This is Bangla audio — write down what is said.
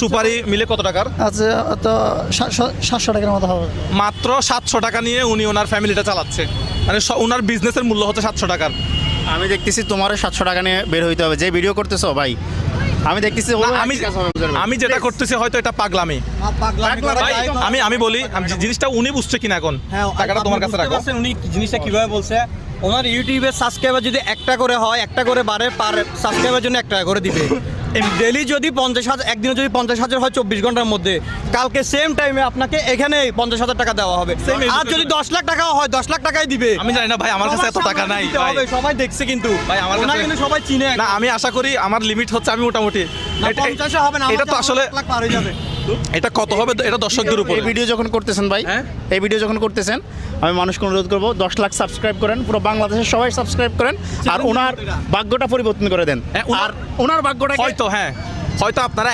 সুপারি মিলে কত টাকার? আচ্ছা, তো 700 টাকার মতো হবে। মাত্র 700 টাকা নিয়ে উনি ওনার ফ্যামিলিটা চালাচ্ছে, মানে ওনার বিজনেসের মূল্য হচ্ছে 700 টাকার। আমি দেখতেছি তোমারও 700 টাকা নিয়ে বের হইতে হবে, যে ভিডিও করতেছো ভাই। আমি দেখতেছি আমি যেটা করতেছি হয়তো এটা পাগলামি। ভাই, আমি বলি জিনিসটা উনি বুঝছে কিনা এখন। টাকাটা তোমার কাছে রাখো। উনি জিনিসটা কিভাবে বলছে, ওনার ইউটিউবের সাবস্ক্রাইবার যদি একটা করে হয়, একটা করে বাড়ে, পার সাবস্ক্রাইবার জন্য 1 টাকা করে দিবে। ডেলি যদি 50,000, একদিনে যদি 50,000 হয় 24 ঘন্টার মধ্যে, কালকে সেম টাইমে আপনাকে এখানে 50,000 টাকা দেওয়া হবে। আর যদি 10 লাখ টাকাও হয় 10 লাখ টাকাই দিবে। আমি জানি না ভাই, আমার কাছে এত টাকা নাই ভাই। সবাই দেখছে কিন্তু ভাই, আমার কাছে কিন্তু সবাই চিনে। না, আমি আশা করি আমার লিমিট হচ্ছে আমি মোটামুটি 50 হবে না, এটা তো আসলে 1 লাখ পার হয়ে যাবে। এটা কত হবে এটা দর্শকদের উপর। এই ভিডিও যখন করতেছেন ভাই, এই ভিডিও যখন করতেছেন, আমি মানুষকে অনুরোধ করবো 10 লাখ সাবস্ক্রাইব করেন, পুরো বাংলাদেশের সবাই সাবস্ক্রাইব করেন, আর ওনার ভাগ্যটা পরিবর্তন করে দেন। আর ওনার ভাগ্যটা হয়তো আপনারা